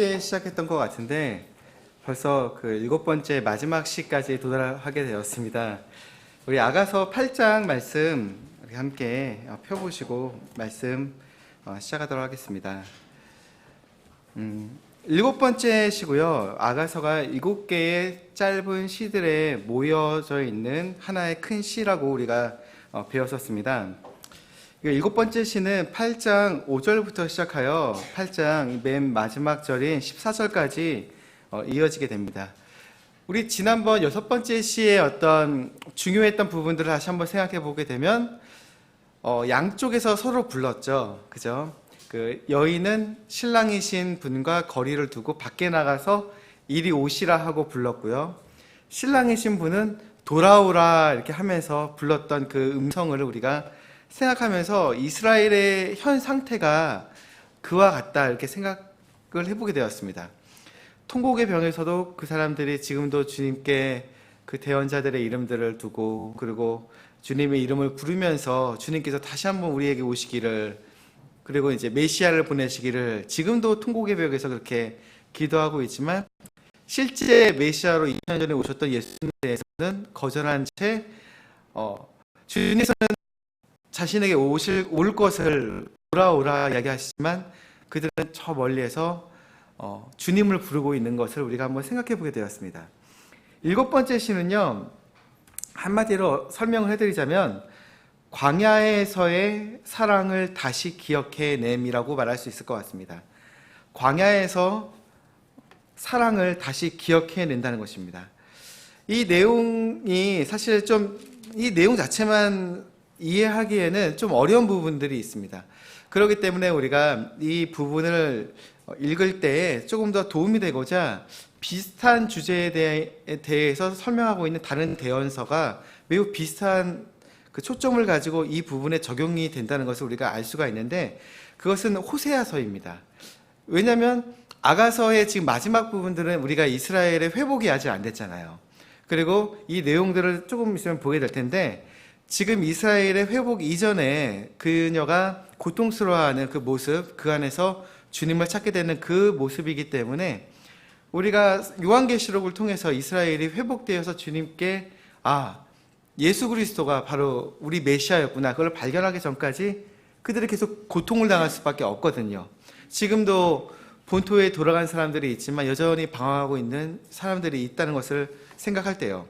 시째 시작했던 것 같은데 벌써 그 7번째 마지막 시까지 도달하게 되었습니다. 우리 아가서 8장 말씀 우리 함께 펴보시고 말씀 시작하도록 하겠습니다. 7번째 시고요. 아가서가 7개의 짧은 시들에 모여져 있는 하나의 큰 시라고 우리가 배웠었습니다. 7번째 시는 8장 5절부터 시작하여 8장 맨 마지막 절인 14절까지 이어지게 됩니다. 우리 지난번 6번째 시의 어떤 중요했던 부분들을 다시 한번 생각해 보게 되면 양쪽에서 서로 불렀죠. 그죠? 그 여인은 신랑이신 분과 거리를 두고 밖에 나가서 이리 오시라 하고 불렀고요. 신랑이신 분은 돌아오라 이렇게 하면서 불렀던 그 음성을 우리가 생각하면서 이스라엘의 현 상태가 그와 같다 이렇게 생각을 해보게 되었습니다. 통곡의 병에서도 그 사람들이 지금도 주님께 그 대언자들의 이름들을 두고 그리고 주님의 이름을 부르면서 주님께서 다시 한번 우리에게 오시기를 그리고 이제 메시아를 보내시기를 지금도 통곡의 벽에서 그렇게 기도하고 있지만 실제 메시아로 2000년 전에 오셨던 예수님에 대해서는 거절한 채 주님께서는 자신에게 올 것을 돌아오라 이야기하시지만 그들은 저 멀리에서 주님을 부르고 있는 것을 우리가 한번 생각해 보게 되었습니다. 7번째 시는요, 한마디로 설명을 해드리자면 광야에서의 사랑을 다시 기억해냄이라고 말할 수 있을 것 같습니다. 광야에서 사랑을 다시 기억해낸다는 것입니다. 이 내용이 사실 이 내용 자체만 이해하기에는 좀 어려운 부분들이 있습니다. 그렇기 때문에 우리가 이 부분을 읽을 때 조금 더 도움이 되고자 비슷한 주제에 대해서 설명하고 있는 다른 대언서가 매우 비슷한 그 초점을 가지고 이 부분에 적용이 된다는 것을 우리가 알 수가 있는데 그것은 호세아서입니다. 왜냐하면 아가서의 지금 마지막 부분들은 우리가 이스라엘의 회복이 아직 안 됐잖아요. 그리고 이 내용들을 조금 있으면 보게 될 텐데 지금 이스라엘의 회복 이전에 그녀가 고통스러워하는 그 모습, 그 안에서 주님을 찾게 되는 그 모습이기 때문에 우리가 요한계시록을 통해서 이스라엘이 회복되어서 주님께 예수 그리스도가 바로 우리 메시아였구나 그걸 발견하기 전까지 그들이 계속 고통을 당할 수밖에 없거든요. 지금도 본토에 돌아간 사람들이 있지만 여전히 방황하고 있는 사람들이 있다는 것을 생각할 때요.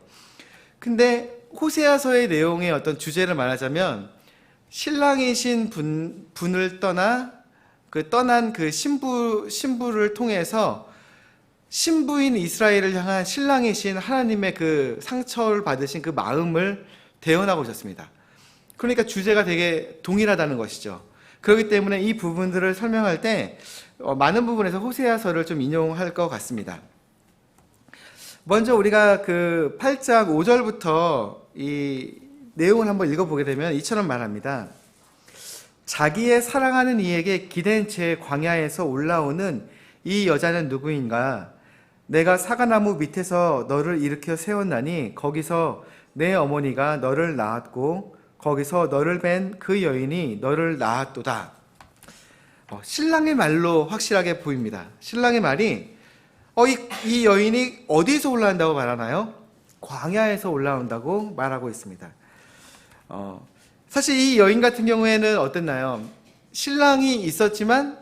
근데 호세아서의 내용의 어떤 주제를 말하자면 신랑이신 분을 떠난 그 신부를 통해서 신부인 이스라엘을 향한 신랑이신 하나님의 그 상처를 받으신 그 마음을 대언하고 있었습니다. 그러니까 주제가 되게 동일하다는 것이죠. 그렇기 때문에 이 부분들을 설명할 때 많은 부분에서 호세아서를 좀 인용할 것 같습니다. 먼저 우리가 그 8장 5절부터 이 내용을 한번 읽어보게 되면 이처럼 말합니다. 자기의 사랑하는 이에게 기댄 채 광야에서 올라오는 이 여자는 누구인가? 내가 사과나무 밑에서 너를 일으켜 세웠나니 거기서 내 어머니가 너를 낳았고 거기서 너를 뵌 그 여인이 너를 낳았도다. 신랑의 말로 확실하게 보입니다. 신랑의 말이 이 여인이 어디에서 올라온다고 말하나요? 광야에서 올라온다고 말하고 있습니다. 사실 이 여인 같은 경우에는 어땠나요? 신랑이 있었지만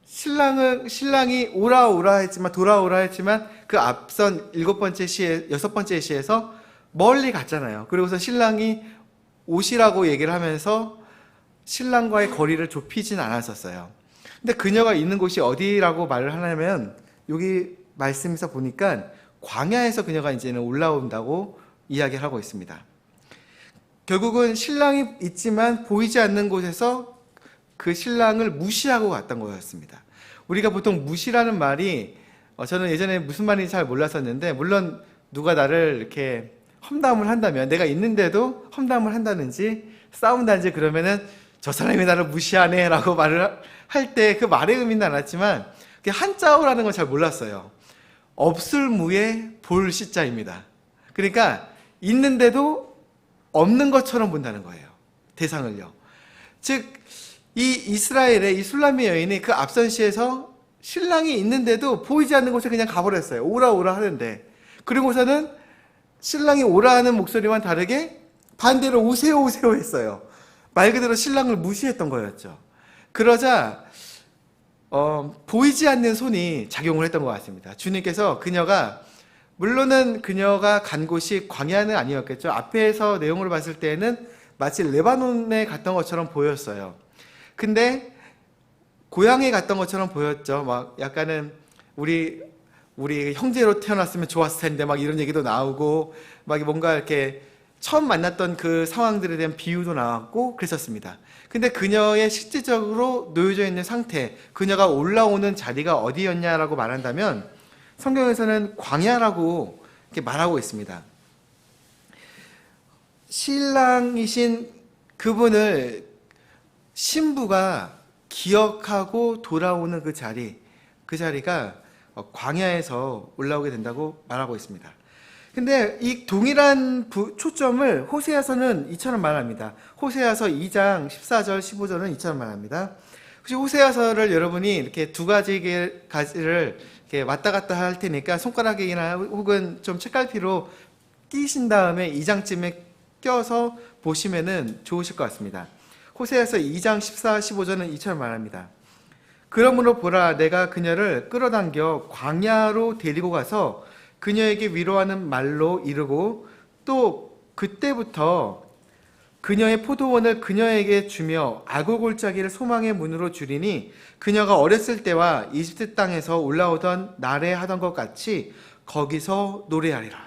신랑이 오라 했지만 돌아오라 했지만 그 앞선 6번째 시에서 멀리 갔잖아요. 그리고서 신랑이 오시라고 얘기를 하면서 신랑과의 거리를 좁히진 않았었어요. 근데 그녀가 있는 곳이 어디라고 말을 하냐면 여기 말씀에서 보니까 광야에서 그녀가 이제는 올라온다고 이야기를 하고 있습니다. 결국은 신랑이 있지만 보이지 않는 곳에서 그 신랑을 무시하고 갔던 거였습니다. 우리가 보통 무시라는 말이 저는 예전에 무슨 말인지 잘 몰랐었는데 물론 누가 나를 이렇게 험담을 한다면 내가 있는데도 험담을 한다든지 싸운다든지 그러면은 저 사람이 나를 무시하네 라고 말을 할 때 그 말의 의미는 알았지만 한자어라는 걸 잘 몰랐어요. 없을 무에 볼 시자입니다. 그러니까 있는데도 없는 것처럼 본다는 거예요. 대상을요. 즉 이 이스라엘의 이 술람미 여인이 그 앞선 시에서 신랑이 있는데도 보이지 않는 곳에 그냥 가버렸어요. 오라 오라 하는데. 그리고서는 신랑이 오라 하는 목소리와는 다르게 반대로 오세요 오세요 했어요. 말 그대로 신랑을 무시했던 거였죠. 그러자 보이지 않는 손이 작용을 했던 것 같습니다. 주님께서 물론은 그녀가 간 곳이 광야는 아니었겠죠. 앞에서 내용으로 봤을 때는 마치 레바논에 갔던 것처럼 보였어요. 근데 고향에 갔던 것처럼 보였죠. 막 약간은 우리 형제로 태어났으면 좋았을 텐데 막 이런 얘기도 나오고 막 뭔가 이렇게 처음 만났던 그 상황들에 대한 비유도 나왔고 그랬었습니다. 근데 그녀의 실질적으로 놓여져 있는 상태, 그녀가 올라오는 자리가 어디였냐라고 말한다면 성경에서는 광야라고 이렇게 말하고 있습니다. 신랑이신 그분을 신부가 기억하고 돌아오는 그 자리가 광야에서 올라오게 된다고 말하고 있습니다. 근데 이 동일한 초점을 호세아서는 이처럼 말합니다. 호세아서 2장 14절 15절은 이처럼 말합니다. 혹시 호세아서를 여러분이 이렇게 두 가지를 이렇게 왔다 갔다 할 테니까 손가락이나 혹은 좀 책갈피로 끼신 다음에 2장쯤에 껴서 보시면은 좋으실 것 같습니다. 호세아서 2장 14, 15절은 이처럼 말합니다. 그러므로 보라, 내가 그녀를 끌어당겨 광야로 데리고 가서 그녀에게 위로하는 말로 이르고 또 그때부터 그녀의 포도원을 그녀에게 주며 아구골짜기를 소망의 문으로 주리니 그녀가 어렸을 때와 이집트 땅에서 올라오던 날에 하던 것 같이 거기서 노래하리라.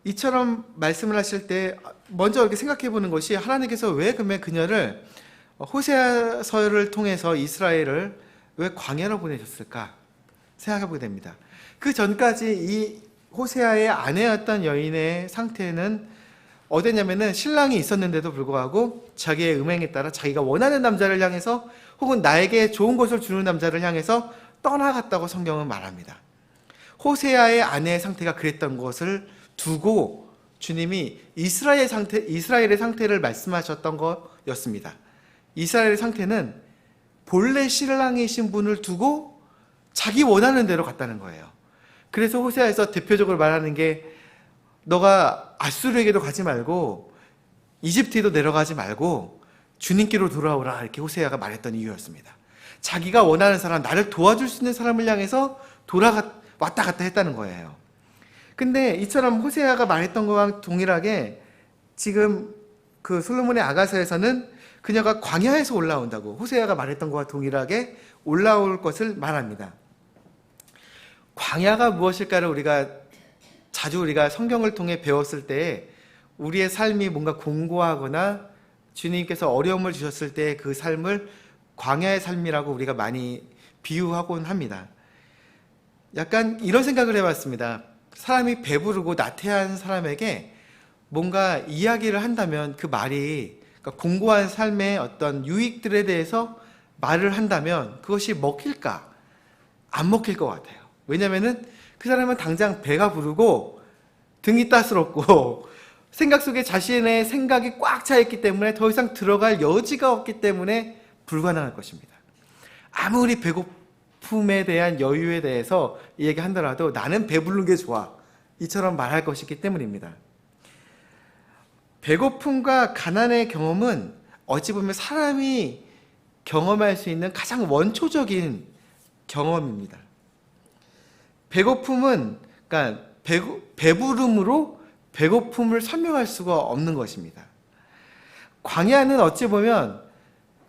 이처럼 말씀을 하실 때 먼저 이렇게 생각해 보는 것이 하나님께서 왜 그녀를 호세아서를 통해서 이스라엘을 왜 광야로 보내셨을까 생각해 보게 됩니다. 그 전까지 이 호세아의 아내였던 여인의 상태는 어땠냐면은 신랑이 있었는데도 불구하고 자기의 음행에 따라 자기가 원하는 남자를 향해서 혹은 나에게 좋은 것을 주는 남자를 향해서 떠나갔다고 성경은 말합니다. 호세아의 아내의 상태가 그랬던 것을 두고 주님이 이스라엘의 상태를 말씀하셨던 거였습니다. 이스라엘의 상태는 본래 신랑이신 분을 두고 자기 원하는 대로 갔다는 거예요. 그래서 호세아에서 대표적으로 말하는 게 너가 아수르에게도 가지 말고 이집트에도 내려가지 말고 주님께로 돌아오라 이렇게 호세아가 말했던 이유였습니다. 자기가 원하는 사람, 나를 도와줄 수 있는 사람을 향해서 왔다 갔다 했다는 거예요. 근데 이처럼 호세아가 말했던 것과 동일하게 지금 그 솔로몬의 아가서에서는 그녀가 광야에서 올라온다고 호세아가 말했던 것과 동일하게 올라올 것을 말합니다. 광야가 무엇일까를 자주 우리가 성경을 통해 배웠을 때 우리의 삶이 뭔가 공고하거나 주님께서 어려움을 주셨을 때 그 삶을 광야의 삶이라고 우리가 많이 비유하곤 합니다. 약간 이런 생각을 해봤습니다. 사람이 배부르고 나태한 사람에게 뭔가 이야기를 한다면 그 말이 그러니까 공고한 삶의 어떤 유익들에 대해서 말을 한다면 그것이 먹힐까? 안 먹힐 것 같아요. 왜냐면은 그 사람은 당장 배가 부르고 등이 따스럽고 생각 속에 자신의 생각이 꽉 차 있기 때문에 더 이상 들어갈 여지가 없기 때문에 불가능할 것입니다. 아무리 배고픔에 대한 여유에 대해서 얘기한다라도 나는 배부른 게 좋아 이처럼 말할 것이기 때문입니다. 배고픔과 가난의 경험은 어찌 보면 사람이 경험할 수 있는 가장 원초적인 경험입니다. 배고픔은 그러니까 배부름으로 배고픔을 설명할 수가 없는 것입니다. 광야는 어찌 보면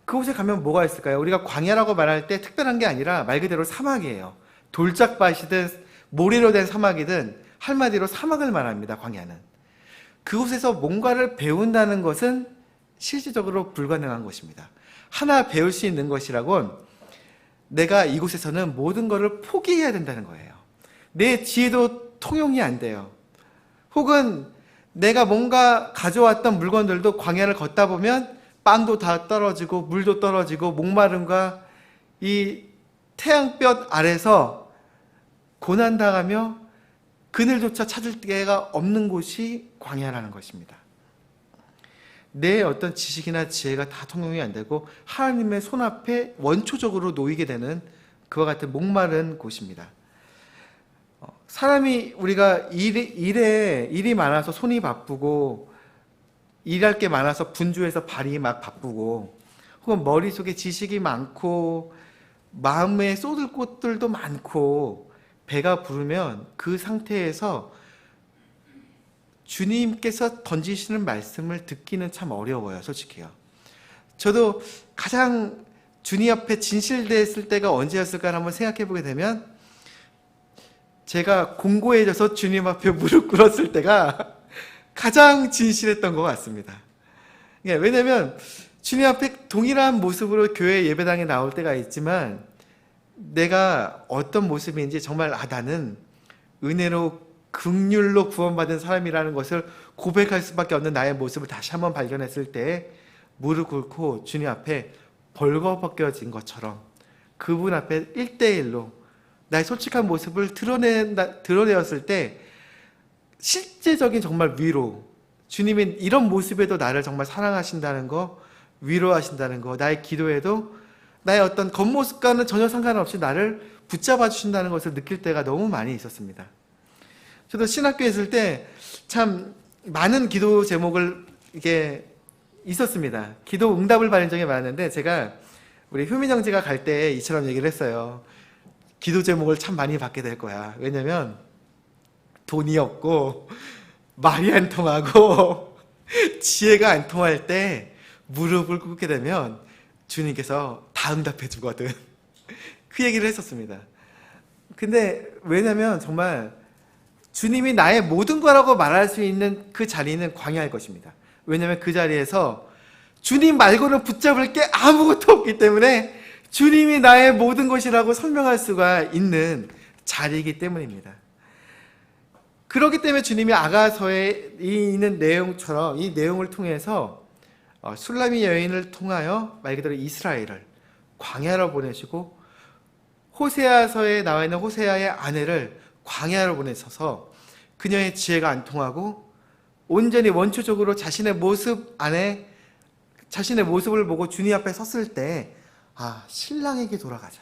그곳에 가면 뭐가 있을까요? 우리가 광야라고 말할 때 특별한 게 아니라 말 그대로 사막이에요. 돌짝밭이든 모래로 된 사막이든 한마디로 사막을 말합니다. 광야는. 그곳에서 뭔가를 배운다는 것은 실질적으로 불가능한 것입니다. 하나 배울 수 있는 것이라곤 내가 이곳에서는 모든 것을 포기해야 된다는 거예요. 내 지혜도 통용이 안 돼요. 혹은 내가 뭔가 가져왔던 물건들도 광야를 걷다 보면 빵도 다 떨어지고 물도 떨어지고 목마름과 이 태양볕 아래서 고난당하며 그늘조차 찾을 데가 없는 곳이 광야라는 것입니다. 내 어떤 지식이나 지혜가 다 통용이 안 되고 하나님의 손앞에 원초적으로 놓이게 되는 그와 같은 목마른 곳입니다. 사람이 우리가 일이 많아서 손이 바쁘고 일할 게 많아서 분주해서 발이 막 바쁘고 혹은 머릿속에 지식이 많고 마음에 쏟을 곳들도 많고 배가 부르면 그 상태에서 주님께서 던지시는 말씀을 듣기는 참 어려워요, 솔직히요. 저도 가장 주님 앞에 진실됐을 때가 언제였을까 한번 생각해 보게 되면 제가 공고해져서 주님 앞에 무릎 꿇었을 때가 가장 진실했던 것 같습니다. 왜냐하면 주님 앞에 동일한 모습으로 교회 예배당에 나올 때가 있지만 내가 어떤 모습인지 정말 나는 은혜로 긍휼로 구원받은 사람이라는 것을 고백할 수밖에 없는 나의 모습을 다시 한번 발견했을 때 무릎 꿇고 주님 앞에 벌거벗겨진 것처럼 그분 앞에 1대1로 나의 솔직한 모습을 드러내었을 때 실제적인 정말 위로, 주님이 이런 모습에도 나를 정말 사랑하신다는 거, 위로하신다는 거, 나의 기도에도 나의 어떤 겉모습과는 전혀 상관없이 나를 붙잡아 주신다는 것을 느낄 때가 너무 많이 있었습니다. 저도 신학교에 있을 때 참 많은 기도 제목을 이게 있었습니다. 기도 응답을 받은 적이 많았는데 제가 우리 효민 형제가 갈 때 이처럼 얘기를 했어요. 기도 제목을 참 많이 받게 될 거야. 왜냐면 돈이 없고 말이 안 통하고 지혜가 안 통할 때 무릎을 꿇게 되면 주님께서 다 응답해 주거든. 그 얘기를 했었습니다. 근데 왜냐면 정말 주님이 나의 모든 거라고 말할 수 있는 그 자리는 광야일 것입니다. 왜냐면 그 자리에서 주님 말고는 붙잡을 게 아무것도 없기 때문에 주님이 나의 모든 것이라고 설명할 수가 있는 자리이기 때문입니다. 그렇기 때문에 주님이 아가서에 있는 내용처럼 이 내용을 통해서 술라미 여인을 통하여 말 그대로 이스라엘을 광야로 보내시고 호세아서에 나와 있는 호세아의 아내를 광야로 보내셔서 그녀의 지혜가 안 통하고 온전히 원초적으로 자신의 모습 안에 자신의 모습을 보고 주님 앞에 섰을 때 신랑에게 돌아가자.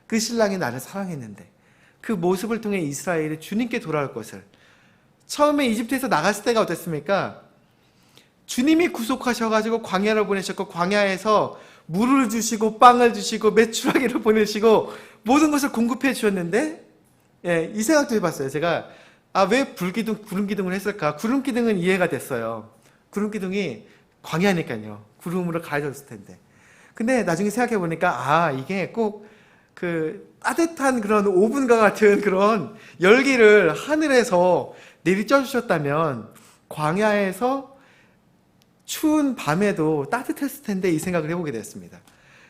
그 신랑이 나를 사랑했는데 그 모습을 통해 이스라엘이 주님께 돌아올 것을 처음에 이집트에서 나갔을 때가 어땠습니까? 주님이 구속하셔가지고 광야로 보내셨고 광야에서 물을 주시고 빵을 주시고 메추라기를 보내시고 모든 것을 공급해 주셨는데 이 생각도 해봤어요. 제가 왜 구름기둥을 했을까? 구름기둥은 이해가 됐어요. 구름기둥이 광야니까요. 구름으로 가려졌을 텐데. 근데 나중에 생각해 보니까 이게 꼭 그 따뜻한 그런 오븐과 같은 그런 열기를 하늘에서 내리쳐 주셨다면 광야에서 추운 밤에도 따뜻했을 텐데 이 생각을 해보게 되었습니다.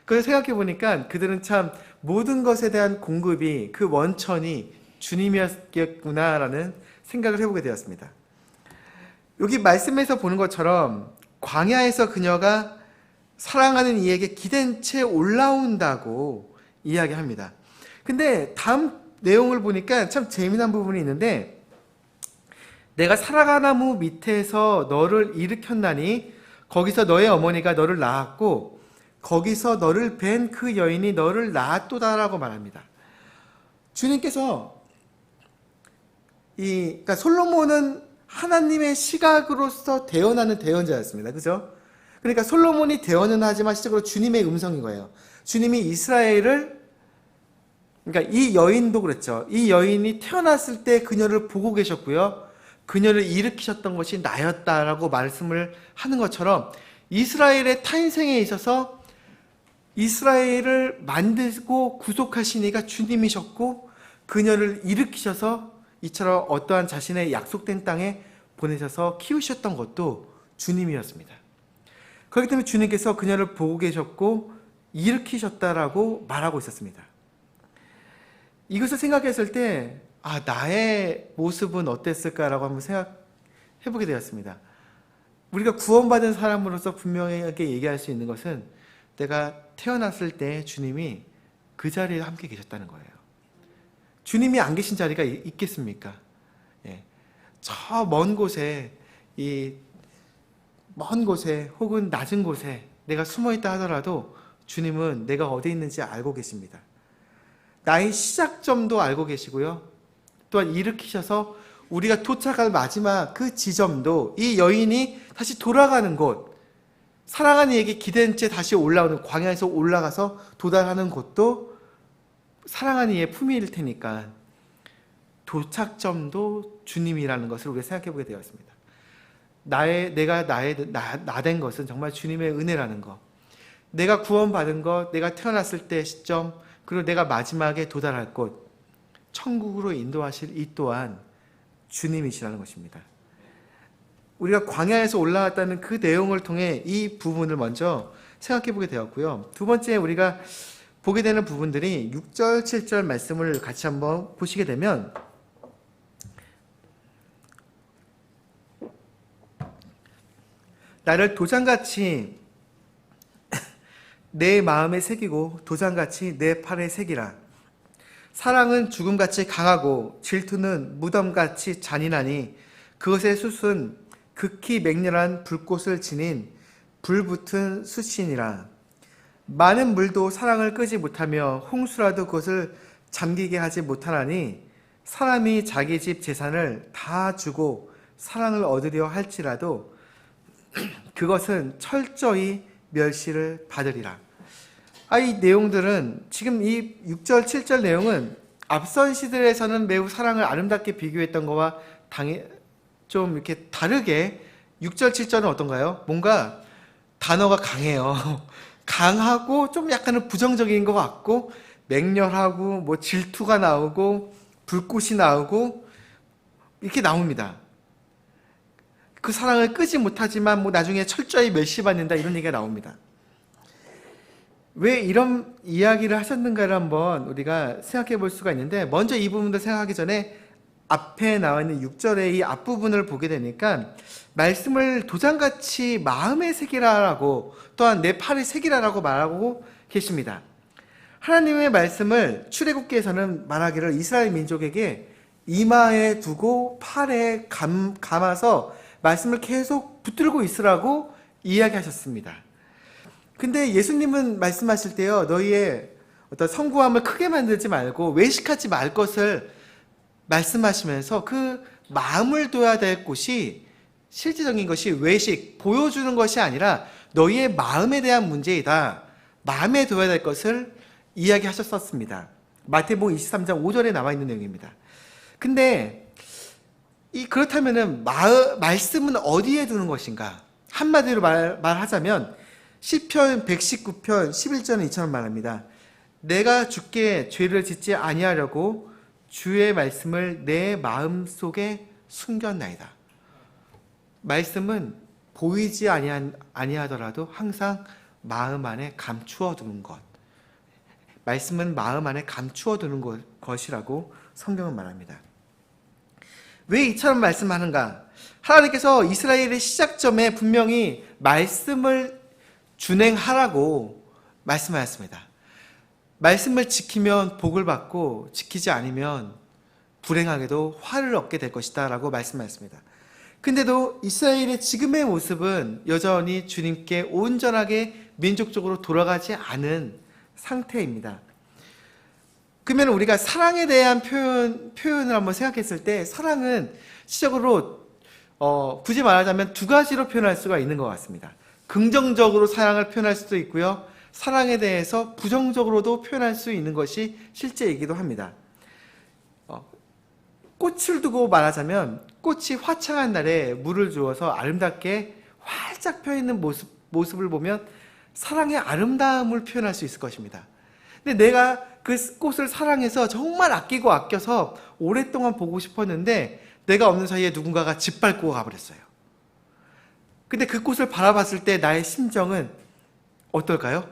그래서 생각해 보니까 그들은 참 모든 것에 대한 공급이 그 원천이 주님이었겠구나라는 생각을 해보게 되었습니다. 여기 말씀에서 보는 것처럼 광야에서 그녀가 사랑하는 이에게 기댄 채 올라온다고 이야기합니다. 근데 다음 내용을 보니까 참 재미난 부분이 있는데 내가 사라가나무 밑에서 너를 일으켰나니 거기서 너의 어머니가 너를 낳았고 거기서 너를 뵌 그 여인이 너를 낳았도다라고 말합니다. 주님께서 그러니까 솔로몬은 하나님의 시각으로서 대언하는 대언자였습니다. 그죠? 그러니까 솔로몬이 대언은 하지만 실제로 주님의 음성인 거예요. 주님이 이스라엘을 그러니까 이 여인도 그랬죠. 이 여인이 태어났을 때 그녀를 보고 계셨고요. 그녀를 일으키셨던 것이 나였다라고 말씀을 하는 것처럼 이스라엘의 탄생에 있어서 이스라엘을 만들고 구속하신 이가 주님이셨고 그녀를 일으키셔서 이처럼 어떠한 자신의 약속된 땅에 보내셔서 키우셨던 것도 주님이었습니다. 그렇기 때문에 주님께서 그녀를 보고 계셨고 일으키셨다라고 말하고 있었습니다. 이것을 생각했을 때 나의 모습은 어땠을까라고 한번 생각해보게 되었습니다. 우리가 구원받은 사람으로서 분명하게 얘기할 수 있는 것은 내가 태어났을 때 주님이 그 자리에 함께 계셨다는 거예요. 주님이 안 계신 자리가 있겠습니까? 저 먼 곳에 이 먼 곳에 혹은 낮은 곳에 내가 숨어 있다 하더라도 주님은 내가 어디 있는지 알고 계십니다. 나의 시작점도 알고 계시고요. 또한 일으키셔서 우리가 도착할 마지막 그 지점도 이 여인이 다시 돌아가는 곳, 사랑하는 이에게 기댄 채 다시 올라오는, 광야에서 올라가서 도달하는 곳도 사랑하는 이의 품위일 테니까 도착점도 주님이라는 것을 우리가 생각해 보게 되었습니다. 내가 나 된 것은 정말 주님의 은혜라는 것, 내가 구원받은 것, 내가 태어났을 때 시점, 그리고 내가 마지막에 도달할 곳, 천국으로 인도하실 이 또한 주님이시라는 것입니다. 우리가 광야에서 올라왔다는 그 내용을 통해 이 부분을 먼저 생각해 보게 되었고요. 두 번째 우리가 보게 되는 부분들이 6절, 7절 말씀을 같이 한번 보시게 되면, 나를 도장같이 내 마음에 새기고 도장같이 내 팔에 새기라. 사랑은 죽음같이 강하고 질투는 무덤같이 잔인하니 그것의 숯은 극히 맹렬한 불꽃을 지닌 불붙은 숯이니라. 많은 물도 사랑을 끄지 못하며 홍수라도 그것을 잠기게 하지 못하나니 사람이 자기 집 재산을 다 주고 사랑을 얻으려 할지라도 그것은 철저히 멸시를 받으리라. 이 내용들은, 지금 이 6절, 7절 내용은 앞선 시들에서는 매우 사랑을 아름답게 비교했던 것과 좀 이렇게 다르게 6절, 7절은 어떤가요? 뭔가 단어가 강해요. 강하고 좀 약간은 부정적인 것 같고, 맹렬하고 뭐 질투가 나오고 불꽃이 나오고 이렇게 나옵니다. 그 사랑을 끄지 못하지만 뭐 나중에 철저히 멸시받는다, 이런 얘기가 나옵니다. 왜 이런 이야기를 하셨는가를 한번 우리가 생각해 볼 수가 있는데, 먼저 이 부분도 생각하기 전에 앞에 나와 있는 6절의 이 앞부분을 보게 되니까 말씀을 도장같이 마음에 새기라라고, 또한 내 팔에 새기라라고 말하고 계십니다. 하나님의 말씀을 출애굽기에서는 말하기를 이스라엘 민족에게 이마에 두고 팔에 감아서 말씀을 계속 붙들고 있으라고 이야기하셨습니다. 근데 예수님은 말씀하실 때요, 너희의 어떤 성구함을 크게 만들지 말고 외식하지 말 것을 말씀하시면서 그 마음을 둬야 될 곳이, 실질적인 것이 외식, 보여주는 것이 아니라 너희의 마음에 대한 문제이다, 마음에 둬야 될 것을 이야기하셨었습니다. 마태복음 23장 5절에 나와 있는 내용입니다. 근데 그렇다면은 말씀은 어디에 두는 것인가? 한마디로 말하자면 시편 119편 11절은 이처럼 말합니다. 내가 주께 죄를 짓지 아니하려고 주의 말씀을 내 마음속에 숨겼나이다. 말씀은 보이지 아니하더라도 항상 마음 안에 감추어 두는 것. 말씀은 마음 안에 감추어 두는 것이라고 성경은 말합니다. 왜 이처럼 말씀하는가? 하나님께서 이스라엘의 시작점에 분명히 말씀을 준행하라고 말씀하였습니다. 말씀을 지키면 복을 받고 지키지 않으면 불행하게도 화를 얻게 될 것이다 라고 말씀하였습니다. 근데도 이스라엘의 지금의 모습은 여전히 주님께 온전하게 민족적으로 돌아가지 않은 상태입니다. 그러면 우리가 사랑에 대한 표현을 한번 생각했을 때, 사랑은 시적으로 굳이 말하자면 두 가지로 표현할 수가 있는 것 같습니다. 긍정적으로 사랑을 표현할 수도 있고요, 사랑에 대해서 부정적으로도 표현할 수 있는 것이 실제이기도 합니다. 꽃을 두고 말하자면, 꽃이 화창한 날에 물을 주어서 아름답게 활짝 펴있는 모습을 보면 사랑의 아름다움을 표현할 수 있을 것입니다. 근데 내가 그 꽃을 사랑해서 정말 아끼고 아껴서 오랫동안 보고 싶었는데 내가 없는 사이에 누군가가 짓밟고 가버렸어요. 근데 그 꽃을 바라봤을 때 나의 심정은 어떨까요?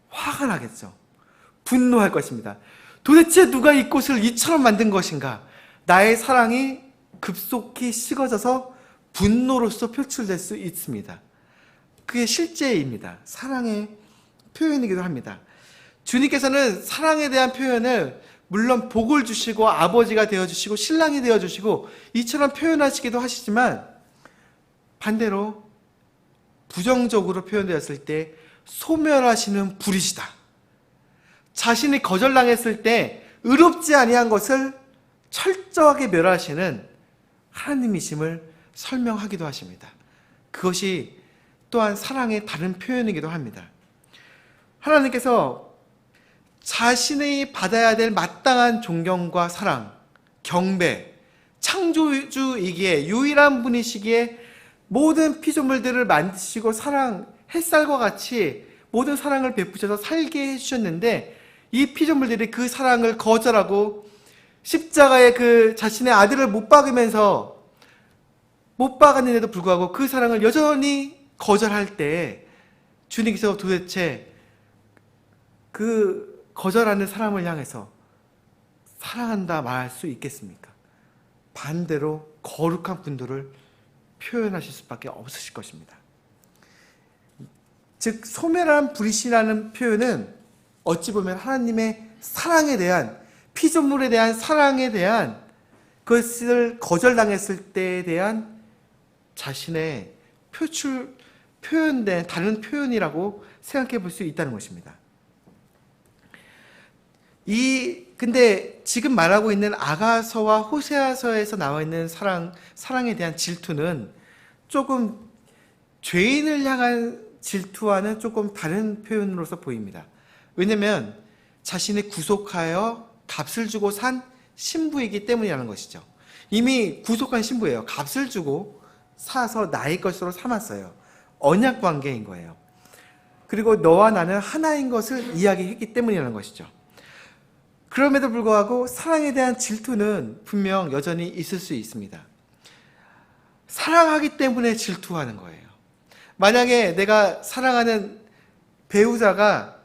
화가 나겠죠. 분노할 것입니다. 도대체 누가 이 꽃을 이처럼 만든 것인가? 나의 사랑이 급속히 식어져서 분노로서 표출될 수 있습니다. 그게 실제입니다. 사랑의 표현이기도 합니다. 주님께서는 사랑에 대한 표현을 물론 복을 주시고 아버지가 되어주시고 신랑이 되어주시고 이처럼 표현하시기도 하시지만, 반대로 부정적으로 표현되었을 때 소멸하시는 불이시다. 자신이 거절당했을 때 의롭지 아니한 것을 철저하게 멸하시는 하나님이심을 설명하기도 하십니다. 그것이 또한 사랑의 다른 표현이기도 합니다. 하나님께서 자신이 받아야 될 마땅한 존경과 사랑, 경배, 창조주이기에 유일한 분이시기에 모든 피조물들을 만드시고 사랑, 햇살과 같이 모든 사랑을 베푸셔서 살게 해주셨는데 이 피조물들이 그 사랑을 거절하고 십자가에 그 자신의 아들을 못 박았는데도 불구하고 그 사랑을 여전히 거절할 때 주님께서 도대체 그 거절하는 사람을 향해서 사랑한다 말할 수 있겠습니까? 반대로 거룩한 분들을 표현하실 수밖에 없으실 것입니다. 즉 소멸한 불이시라는 표현은 어찌 보면 하나님의 사랑에 대한, 피조물에 대한 사랑에 대한, 그것을 거절당했을 때에 대한 자신의 표현된 다른 표현이라고 생각해 볼 수 있다는 것입니다. 근데 지금 말하고 있는 아가서와 호세아서에서 나와 있는 사랑에 대한 질투는 조금 죄인을 향한 질투와는 조금 다른 표현으로서 보입니다. 왜냐하면 자신이 구속하여 값을 주고 산 신부이기 때문이라는 것이죠. 이미 구속한 신부예요. 값을 주고 사서 나의 것으로 삼았어요. 언약 관계인 거예요. 그리고 너와 나는 하나인 것을 이야기했기 때문이라는 것이죠. 그럼에도 불구하고 사랑에 대한 질투는 분명 여전히 있을 수 있습니다. 사랑하기 때문에 질투하는 거예요. 만약에 내가 사랑하는 배우자가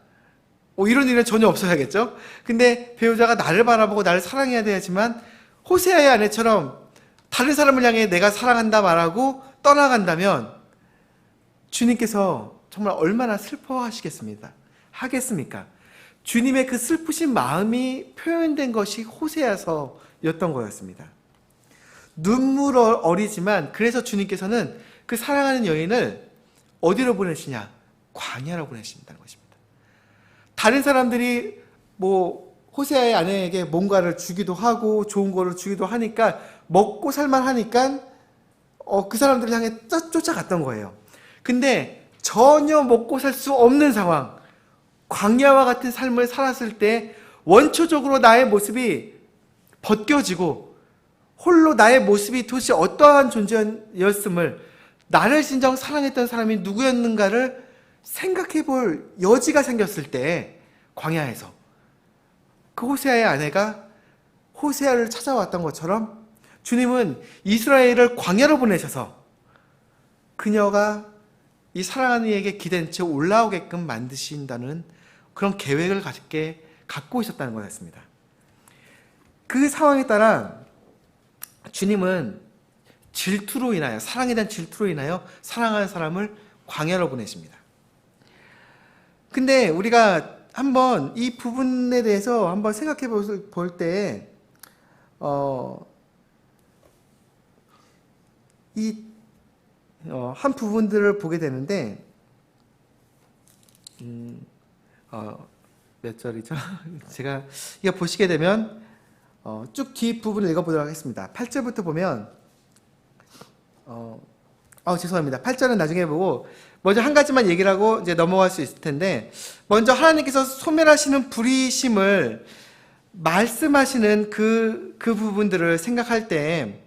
이런 일은 전혀 없어야겠죠? 근데 배우자가 나를 바라보고 나를 사랑해야 되지만 호세아의 아내처럼 다른 사람을 향해 내가 사랑한다 말하고 떠나간다면 주님께서 정말 얼마나 슬퍼하시겠습니까? 하겠습니까? 주님의 그 슬프신 마음이 표현된 것이 호세아서였던 거였습니다. 눈물 어리지만 그래서 주님께서는 그 사랑하는 여인을 어디로 보내시냐? 광야로 보내신다는 것입니다. 다른 사람들이 호세아의 아내에게 뭔가를 주기도 하고 좋은 거를 주기도 하니까 먹고 살만 하니까 그 사람들을 향해 쫓아갔던 거예요. 근데 전혀 먹고 살 수 없는 상황, 광야와 같은 삶을 살았을 때 원초적으로 나의 모습이 벗겨지고 홀로 나의 모습이 도대체 어떠한 존재였음을, 나를 진정 사랑했던 사람이 누구였는가를 생각해 볼 여지가 생겼을 때 광야에서 그 호세아의 아내가 호세아를 찾아왔던 것처럼 주님은 이스라엘을 광야로 보내셔서 그녀가 이 사랑하는 이에게 기댄 채 올라오게끔 만드신다는 그런 계획을 갖고 있었다는 거였습니다. 그 상황에 따라 주님은 질투로 인하여, 사랑에 대한 질투로 인하여 사랑하는 사람을 광야로 보내십니다. 근데 우리가 한번 이 부분에 대해서 한번 생각해 볼 때, 한 부분들을 보게 되는데, 몇 절이죠? 제가 이거 보시게 되면 쭉 뒤 부분을 읽어보도록 하겠습니다. 8절부터 보면 죄송합니다. 8절은 나중에 보고 먼저 한 가지만 얘기를 하고 이제 넘어갈 수 있을 텐데, 먼저 하나님께서 소멸하시는 불의심을 말씀하시는 그 부분들을 생각할 때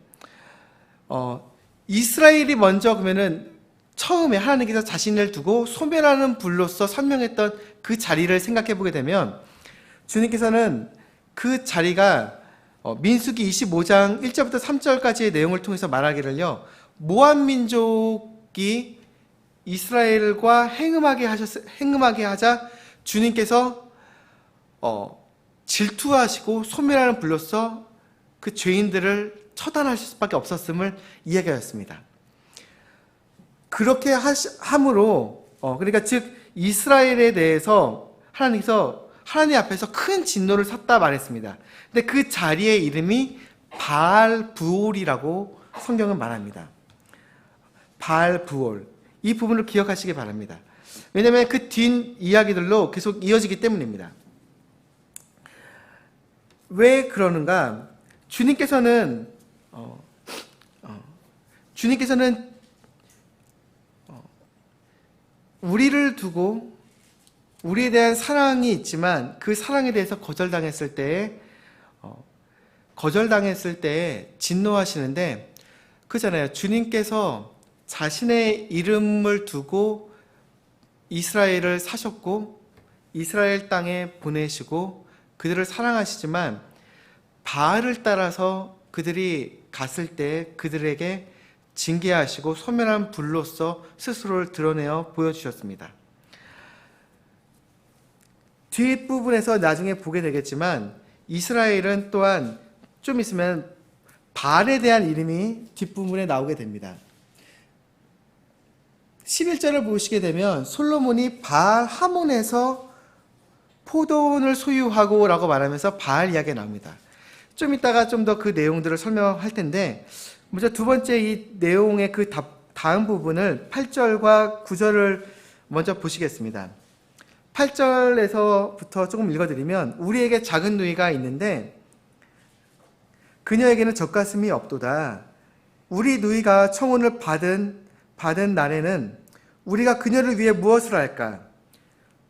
이스라엘이 먼저 그러면은 처음에 하나님께서 자신을 두고 소멸하는 불로서 설명했던 그 자리를 생각해 보게 되면 주님께서는 그 자리가 민수기 25장 1절부터 3절까지의 내용을 통해서 말하기를요, 모압 민족이 이스라엘과 행음하게 하자 주님께서 질투하시고 소멸하는 불로서 그 죄인들을 처단하실 수밖에 없었음을 이야기하였습니다. 그렇게 함으로 그러니까 즉 이스라엘에 대해서 하나님께서 하나님 앞에서 큰 진노를 샀다 말했습니다. 근데 그 자리의 이름이 바알 부올이라고 성경은 말합니다. 바알 부올. 이 부분을 기억하시기 바랍니다. 왜냐하면 그 뒷 이야기들로 계속 이어지기 때문입니다. 왜 그러는가? 주님께서는 우리를 두고 우리에 대한 사랑이 있지만 그 사랑에 대해서 거절당했을 때에 진노하시는데, 그잖아요. 주님께서 자신의 이름을 두고 이스라엘을 사셨고 이스라엘 땅에 보내시고 그들을 사랑하시지만 바알을 따라서 그들이 갔을 때 그들에게 징계하시고 소멸한 불로서 스스로를 드러내어 보여주셨습니다. 뒷부분에서 나중에 보게 되겠지만 이스라엘은 또한 좀 있으면 바알에 대한 이름이 뒷부분에 나오게 됩니다. 11절을 보시게 되면 솔로몬이 바알 하몬에서 포도원을 소유하고 라고 말하면서 바알 이야기가 나옵니다. 좀 이따가 좀 더 그 내용들을 설명할 텐데, 먼저 두 번째 이 내용의 그 다음 부분을 8절과 9절을 먼저 보시겠습니다. 8절에서부터 조금 읽어드리면, 우리에게 작은 누이가 있는데 그녀에게는 젖가슴이 없도다. 우리 누이가 청혼을 받은 날에는 우리가 그녀를 위해 무엇을 할까?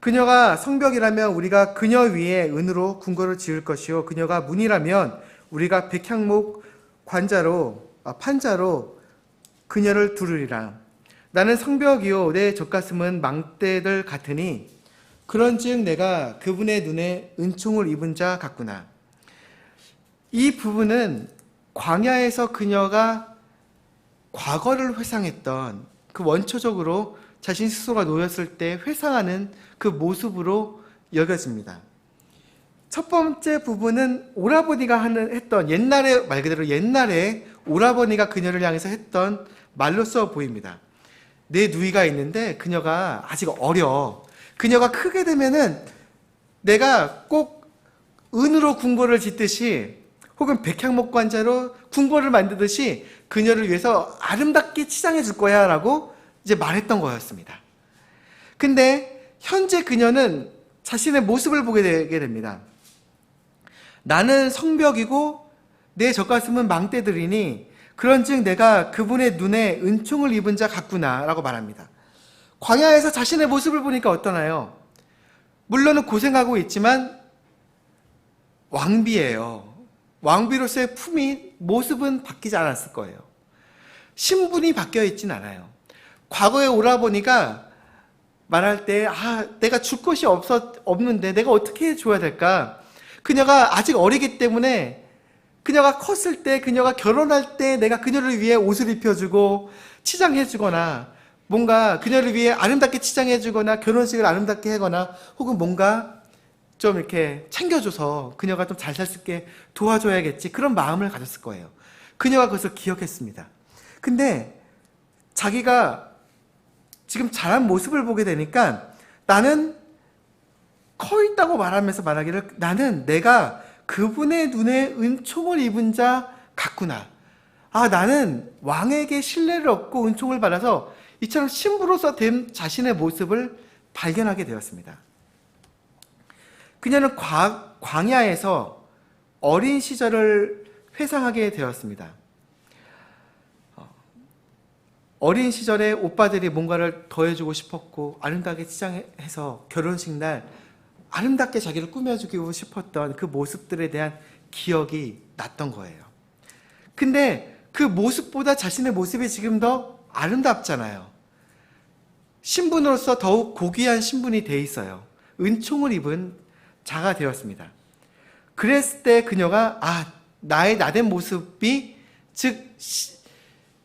그녀가 성벽이라면 우리가 그녀 위에 은으로 궁궐을 지을 것이요, 그녀가 문이라면 우리가 백향목 판자로 그녀를 두르리라. 나는 성벽이요 내 젖가슴은 망대들 같으니 그런즉 내가 그분의 눈에 은총을 입은 자 같구나. 이 부분은 광야에서 그녀가 과거를 회상했던 그 원초적으로 자신 스스로가 놓였을 때 회상하는 그 모습으로 여겨집니다. 첫 번째 부분은 오라버니가 했던 옛날에, 말 그대로 옛날에 오라버니가 그녀를 향해서 했던 말로써 보입니다. 내 누이가 있는데 그녀가 아직 어려. 그녀가 크게 되면은 내가 꼭 은으로 궁궐을 짓듯이 혹은 백향목 관자로 궁궐을 만들듯이 그녀를 위해서 아름답게 치장해 줄 거야 라고 이제 말했던 거였습니다. 근데 현재 그녀는 자신의 모습을 보게 되게 됩니다. 나는 성벽이고 내 젖가슴은 망대들이니 그런즉 내가 그분의 눈에 은총을 입은 자 같구나 라고 말합니다. 광야에서 자신의 모습을 보니까 어떠나요? 물론은 고생하고 있지만 왕비예요. 왕비로서의 품위, 모습은 바뀌지 않았을 거예요. 신분이 바뀌어 있진 않아요. 과거의 오라버니가 말할 때 내가 줄 것이 없는데 내가 어떻게 해줘야 될까? 그녀가 아직 어리기 때문에 그녀가 컸을 때, 그녀가 결혼할 때 내가 그녀를 위해 옷을 입혀주고 치장해주거나 뭔가 그녀를 위해 아름답게 치장해주거나 결혼식을 아름답게 하거나 혹은 뭔가 좀 이렇게 챙겨줘서 그녀가 좀 잘 살 수 있게 도와줘야겠지, 그런 마음을 가졌을 거예요. 그녀가 그것을 기억했습니다. 근데 자기가 지금 자란 모습을 보게 되니까 나는 커 있다고 말하면서 말하기를 나는 내가 그분의 눈에 은총을 입은 자 같구나. 나는 왕에게 신뢰를 얻고 은총을 받아서 이처럼 신부로서 된 자신의 모습을 발견하게 되었습니다. 그녀는 광야에서 어린 시절을 회상하게 되었습니다. 어린 시절에 오빠들이 뭔가를 더해주고 싶었고 아름답게 치장해서 결혼식 날 아름답게 자기를 꾸며주고 싶었던 그 모습들에 대한 기억이 났던 거예요. 근데 그 모습보다 자신의 모습이 지금 더 아름답잖아요. 신분으로서 더욱 고귀한 신분이 돼 있어요. 은총을 입은 자가 되었습니다. 그랬을 때 그녀가 나의 나된 모습이 즉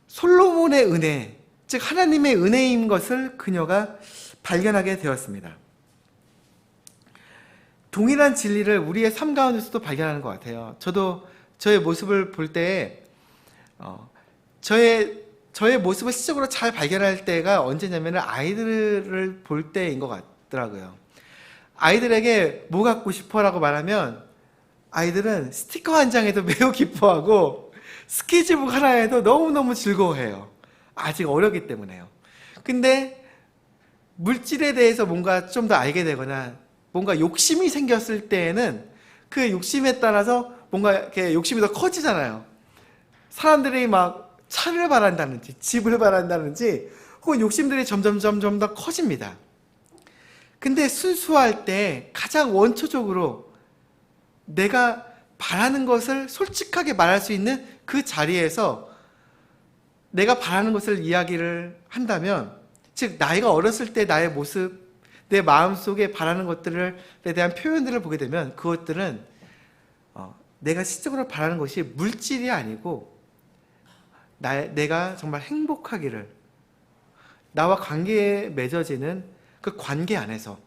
솔로몬의 은혜, 즉 하나님의 은혜인 것을 그녀가 발견하게 되었습니다. 동일한 진리를 우리의 삶 가운데서도 발견하는 것 같아요. 저도 저의 모습을 볼 때 저의 모습을 시적으로 잘 발견할 때가 언제냐면 아이들을 볼 때인 것 같더라고요. 아이들에게 뭐 갖고 싶어라고 말하면 아이들은 스티커 한 장에도 매우 기뻐하고 스케치북 하나에도 너무너무 즐거워해요. 아직 어렸기 때문에요. 근데 물질에 대해서 뭔가 좀 더 알게 되거나 뭔가 욕심이 생겼을 때에는 그 욕심에 따라서 뭔가 이렇게 욕심이 더 커지잖아요. 사람들이 막 차를 바란다든지 집을 바란다든지 혹은 욕심들이 점점 더 커집니다. 근데 순수할 때 가장 원초적으로 내가 바라는 것을 솔직하게 말할 수 있는 그 자리에서 내가 바라는 것을 이야기를 한다면, 즉 나이가 어렸을 때 나의 모습, 내 마음속에 바라는 것들에 대한 표현들을 보게 되면 그것들은 내가 실적으로 바라는 것이 물질이 아니고 내가 정말 행복하기를, 나와 관계에 맺어지는 그 관계 안에서,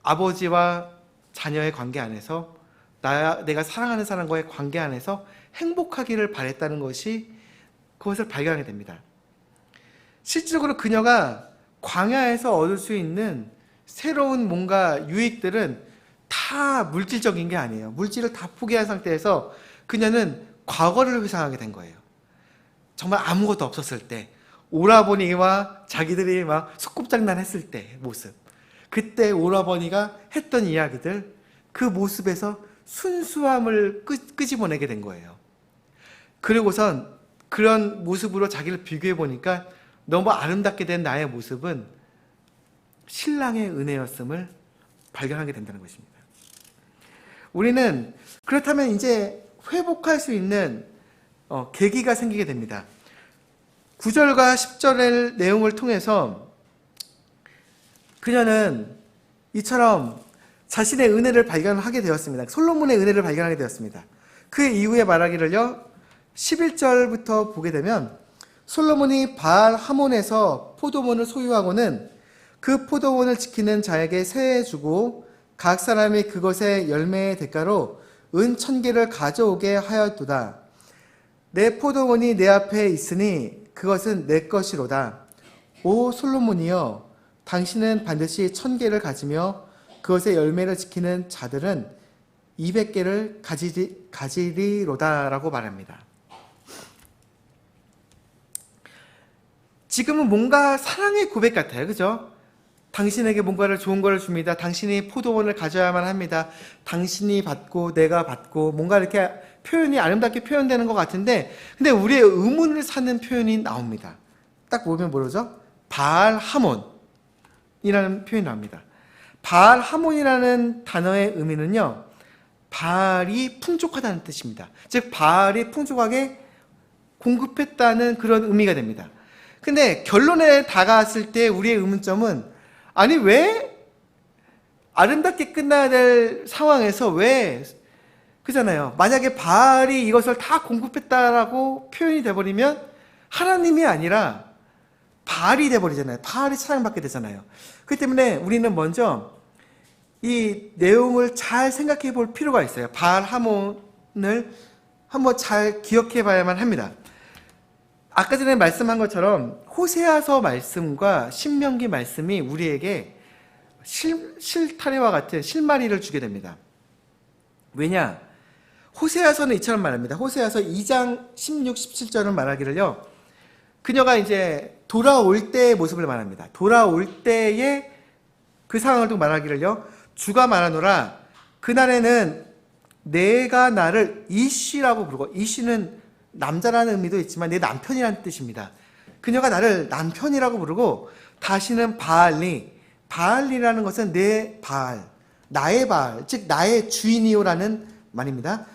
아버지와 자녀의 관계 안에서, 내가 사랑하는 사람과의 관계 안에서 행복하기를 바랬다는 것이, 그것을 발견하게 됩니다. 실질적으로 그녀가 광야에서 얻을 수 있는 새로운 뭔가 유익들은 다 물질적인 게 아니에요. 물질을 다 포기한 상태에서 그녀는 과거를 회상하게 된 거예요. 정말 아무것도 없었을 때, 오라버니와 자기들이 막 소꿉장난 했을 때 모습, 그때 오라버니가 했던 이야기들, 그 모습에서 순수함을 끄집어내게 된 거예요. 그리고선 그런 모습으로 자기를 비교해 보니까 너무 아름답게 된 나의 모습은 신랑의 은혜였음을 발견하게 된다는 것입니다. 우리는 그렇다면 이제 회복할 수 있는 계기가 생기게 됩니다. 9절과 10절의 내용을 통해서 그녀는 이처럼 자신의 은혜를 발견하게 되었습니다. 솔로몬의 은혜를 발견하게 되었습니다. 그 이후에 말하기를요, 11절부터 보게 되면 솔로몬이 바알 하몬에서 포도원을 소유하고는 그 포도원을 지키는 자에게 세에 주고 각 사람이 그것의 열매의 대가로 은 1000개를 가져오게 하였도다. 내 포도원이 내 앞에 있으니 그것은 내 것이로다. 오 솔로몬이여, 당신은 반드시 1000개를 가지며 그것의 열매를 지키는 자들은 200개를 가지리로다라고 말합니다. 지금은 뭔가 사랑의 고백 같아요. 그죠? 당신에게 뭔가를 좋은 걸 줍니다. 당신이 포도원을 가져야만 합니다. 당신이 받고 내가 받고, 뭔가 이렇게 표현이 아름답게 표현되는 것 같은데, 근데 우리의 의문을 사는 표현이 나옵니다. 딱 보면 뭐죠? 바알 하몬이라는 표현이 나옵니다. 바알 하몬이라는 단어의 의미는요, 바알이 풍족하다는 뜻입니다. 즉 바알이 풍족하게 공급했다는 그런 의미가 됩니다. 근데 결론에 다가왔을 때 우리의 의문점은, 아니 왜 아름답게 끝나야 될 상황에서 왜, 그잖아요. 만약에 바알이 이것을 다 공급했다라고 표현이 돼버리면 하나님이 아니라 바알이 돼버리잖아요. 바알이 사랑받게 되잖아요. 그렇기 때문에 우리는 먼저 이 내용을 잘 생각해 볼 필요가 있어요. 바알 하몬을 한번 잘 기억해 봐야만 합니다. 아까 전에 말씀한 것처럼 호세아서 말씀과 신명기 말씀이 우리에게 실타래와 같은 실마리를 주게 됩니다. 왜냐? 호세아서는 이처럼 말합니다. 호세아서 2장 16, 17절은 말하기를요, 그녀가 이제 돌아올 때의 모습을 말합니다. 돌아올 때의 그 상황을 두고 말하기를요, 주가 말하노라, 그날에는 내가 나를 이쉬라고 부르고, 이쉬는 남자라는 의미도 있지만 내 남편이라는 뜻입니다. 그녀가 나를 남편이라고 부르고, 다시는 바알리라는 것은 내 바알, 나의 바알, 즉 나의 주인이요라는 말입니다.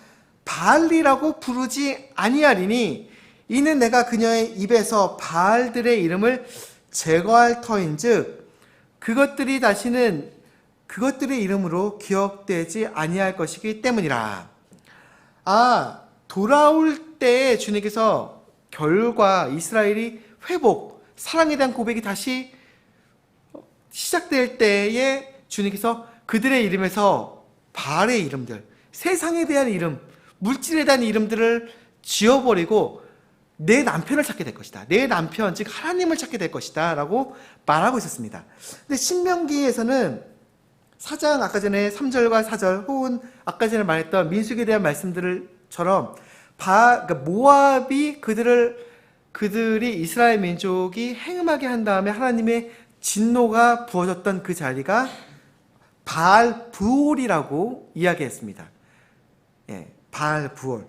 바알리라고 부르지 아니하리니 이는 내가 그녀의 입에서 바알들의 이름을 제거할 터인즉 그것들이 다시는 그것들의 이름으로 기억되지 아니할 것이기 때문이라. 돌아올 때 주님께서 결과 이스라엘이 회복, 사랑에 대한 고백이 다시 시작될 때에 주님께서 그들의 이름에서 바알의 이름들, 세상에 대한 이름, 물질에 대한 이름들을 지워버리고 내 남편을 찾게 될 것이다. 내 남편, 즉 하나님을 찾게 될 것이다 라고 말하고 있었습니다. 근데 신명기에서는 4장 아까 전에 3절과 4절 혹은 아까 전에 말했던 민수기에 대한 말씀들처럼 그러니까 모압이 그들을 그들이 이스라엘 민족이 행음하게 한 다음에 하나님의 진노가 부어졌던 그 자리가 바알 부올이라고 이야기했습니다. 예, 바알 부올.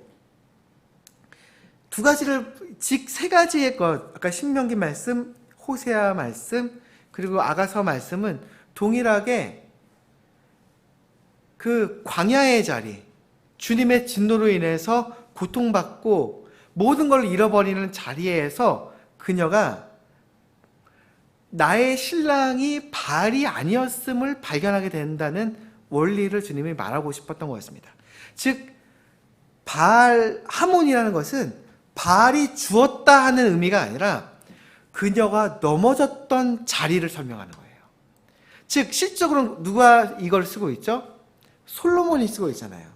두 가지를, 즉 세 가지의 것, 아까 신명기 말씀, 호세아 말씀, 그리고 아가서 말씀은 동일하게 그 광야의 자리, 주님의 진노로 인해서 고통받고 모든 걸 잃어버리는 자리에서 그녀가 나의 신랑이 바알이 아니었음을 발견하게 된다는 원리를 주님이 말하고 싶었던 거였습니다. 즉 바알 하몬이라는 것은 바알이 주었다 하는 의미가 아니라 그녀가 넘어졌던 자리를 설명하는 거예요. 즉 실적으로 누가 이걸 쓰고 있죠? 솔로몬이 쓰고 있잖아요.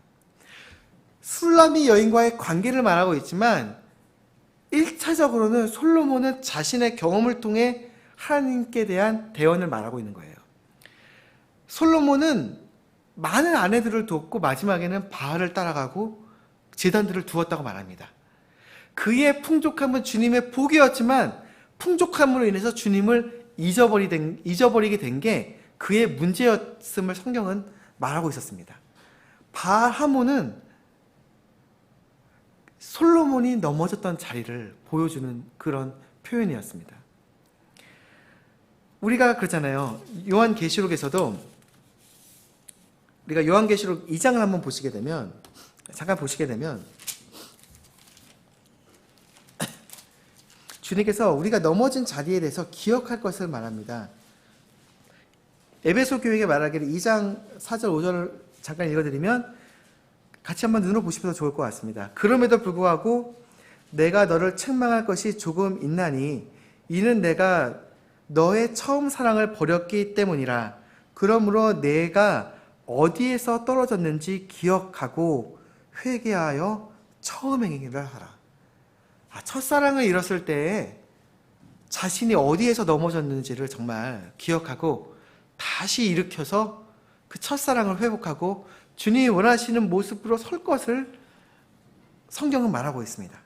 술람이 여인과의 관계를 말하고 있지만 1차적으로는 솔로몬은 자신의 경험을 통해 하나님께 대한 대언을 말하고 있는 거예요. 솔로몬은 많은 아내들을 두었고 마지막에는 바알을 따라가고 제단들을 두었다고 말합니다. 그의 풍족함은 주님의 복이었지만 풍족함으로 인해서 주님을 잊어버리게 된 게 그의 문제였음을 성경은 말하고 있었습니다. 바알 하몬은 솔로몬이 넘어졌던 자리를 보여주는 그런 표현이었습니다. 우리가 그러잖아요. 요한계시록에서도 우리가 요한계시록 2장을 한번 보시게 되면, 잠깐 보시게 되면 주님께서 우리가 넘어진 자리에 대해서 기억할 것을 말합니다. 에베소 교회에게 말하기를 2장 4절 5절을 잠깐 읽어드리면 같이 한번 눈으로 보시면 좋을 것 같습니다. 그럼에도 불구하고 내가 너를 책망할 것이 조금 있나니 이는 내가 너의 처음 사랑을 버렸기 때문이라. 그러므로 내가 어디에서 떨어졌는지 기억하고 회개하여 처음 행위를 하라. 첫사랑을 잃었을 때에 자신이 어디에서 넘어졌는지를 정말 기억하고 다시 일으켜서 그 첫사랑을 회복하고 주님이 원하시는 모습으로 설 것을 성경은 말하고 있습니다.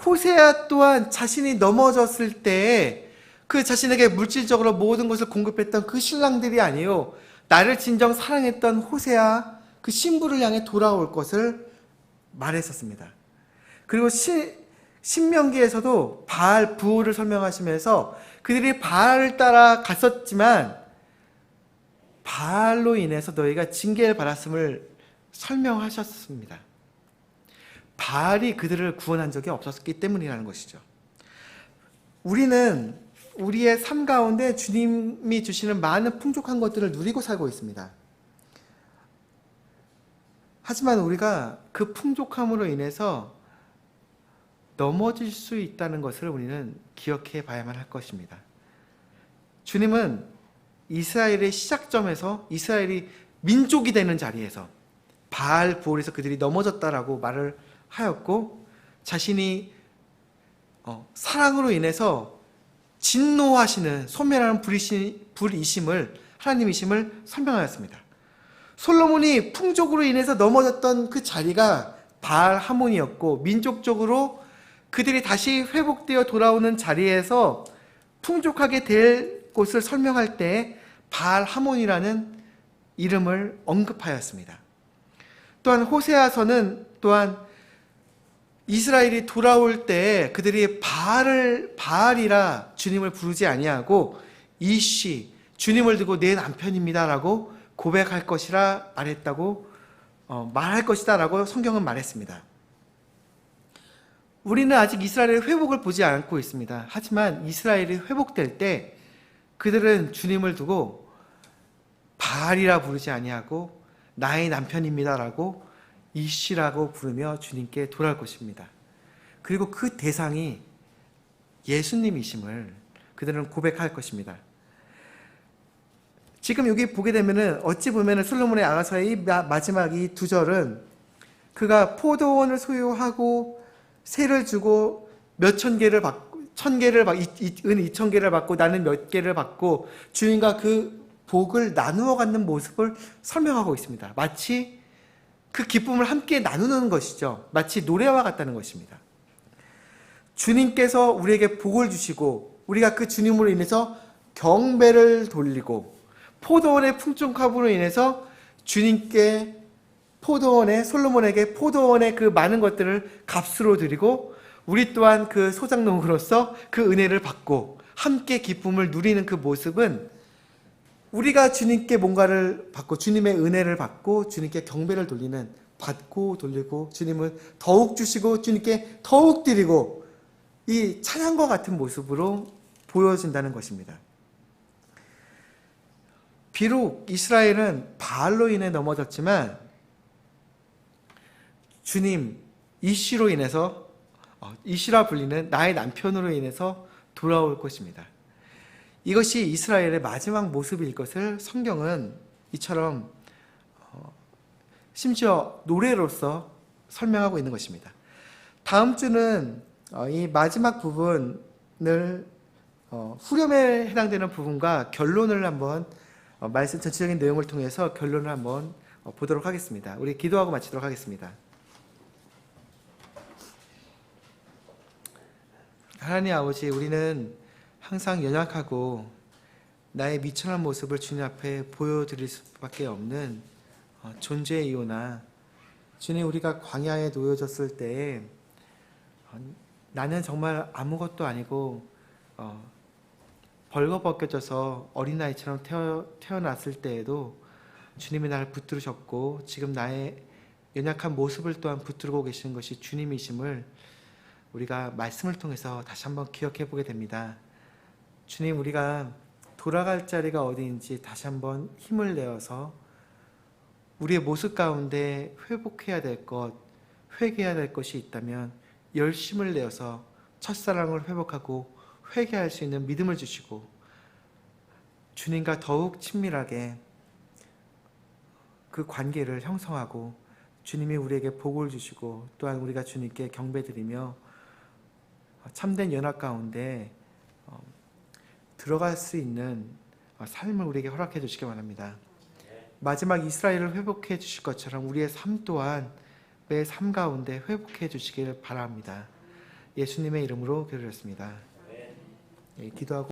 호세아 또한 자신이 넘어졌을 때에 그 자신에게 물질적으로 모든 것을 공급했던 그 신랑들이 아니요, 나를 진정 사랑했던 호세아 그 신부를 향해 돌아올 것을 말했었습니다. 그리고 신명기에서도 바알 부호를 설명하시면서 그들이 바알을 따라 갔었지만 바알로 인해서 너희가 징계를 받았음을 설명하셨습니다. 바알이 그들을 구원한 적이 없었기 때문이라는 것이죠. 우리는 우리의 삶 가운데 주님이 주시는 많은 풍족한 것들을 누리고 살고 있습니다. 하지만 우리가 그 풍족함으로 인해서 넘어질 수 있다는 것을 우리는 기억해 봐야만 할 것입니다. 주님은 이스라엘의 시작점에서 이스라엘이 민족이 되는 자리에서 바알 부올에서 그들이 넘어졌다라고 말을 하였고, 자신이 사랑으로 인해서 진노하시는 소멸하는 불이심을, 하나님이심을 설명하였습니다. 솔로몬이 풍족으로 인해서 넘어졌던 그 자리가 바알 하몬이었고, 민족적으로 그들이 다시 회복되어 돌아오는 자리에서 풍족하게 될 곳을 설명할 때 바알 하몬이라는 이름을 언급하였습니다. 또한 호세아서는 또한 이스라엘이 돌아올 때 그들이 바알이라 주님을 부르지 아니하고 이씨, 주님을 두고 내 남편입니다라고 고백할 것이라 말할 것이다라고 성경은 말했습니다. 우리는 아직 이스라엘의 회복을 보지 않고 있습니다. 하지만 이스라엘이 회복될 때 그들은 주님을 두고 바알이라 부르지 아니하고 나의 남편입니다라고 이씨라고 부르며 주님께 돌아올 것입니다. 그리고 그 대상이 예수님이심을 그들은 고백할 것입니다. 지금 여기 보게 되면은 어찌 보면은 솔로몬의 아가서의 마지막 이 두 절은 그가 포도원을 소유하고 세를 주고 몇 천 개를 받고 은 2,000개를 받고 나는 몇 개를 받고 주인과 그 복을 나누어 갖는 모습을 설명하고 있습니다. 마치 그 기쁨을 함께 나누는 것이죠. 마치 노래와 같다는 것입니다. 주님께서 우리에게 복을 주시고 우리가 그 주님으로 인해서 경배를 돌리고 포도원의 풍족함으로 인해서 주님께 솔로몬에게 포도원의 그 많은 것들을 값으로 드리고 우리 또한 그 소장농으로서 그 은혜를 받고 함께 기쁨을 누리는 그 모습은 우리가 주님께 뭔가를 받고 주님의 은혜를 받고 주님께 경배를 돌리는 받고 돌리고 주님은 더욱 주시고 주님께 더욱 드리고 이 찬양과 같은 모습으로 보여진다는 것입니다. 비록 이스라엘은 바알로 인해 넘어졌지만 주님 이시로 인해서 이시라 불리는 나의 남편으로 인해서 돌아올 것입니다. 이것이 이스라엘의 마지막 모습일 것을 성경은 이처럼 심지어 노래로서 설명하고 있는 것입니다. 다음 주는 이 마지막 부분을 후렴에 해당되는 부분과 결론을 한번 말씀 전체적인 내용을 통해서 결론을 한번 보도록 하겠습니다. 우리 기도하고 마치도록 하겠습니다. 하나님 아버지, 우리는 항상 연약하고 나의 미천한 모습을 주님 앞에 보여드릴 수밖에 없는 존재이오나 주님, 우리가 광야에 놓여졌을 때에 나는 정말 아무것도 아니고 벌거벗겨져서 어린아이처럼 태어났을 때에도 주님이 나를 붙들으셨고 지금 나의 연약한 모습을 또한 붙들고 계시는 것이 주님이심을 우리가 말씀을 통해서 다시 한번 기억해 보게 됩니다. 주님, 우리가 돌아갈 자리가 어디인지 다시 한번 힘을 내어서 우리의 모습 가운데 회복해야 될 것, 회개해야 될 것이 있다면 열심을 내어서 첫사랑을 회복하고 회개할 수 있는 믿음을 주시고 주님과 더욱 친밀하게 그 관계를 형성하고 주님이 우리에게 복을 주시고 또한 우리가 주님께 경배드리며 참된 연합 가운데 들어갈 수 있는 삶을 우리에게 허락해 주시기 바랍니다. 마지막 이스라엘을 회복해 주실 것처럼 우리의 삶 또한 매 삶 가운데 회복해 주시길 바랍니다. 예수님의 이름으로 기도드렸습니다. 기도하고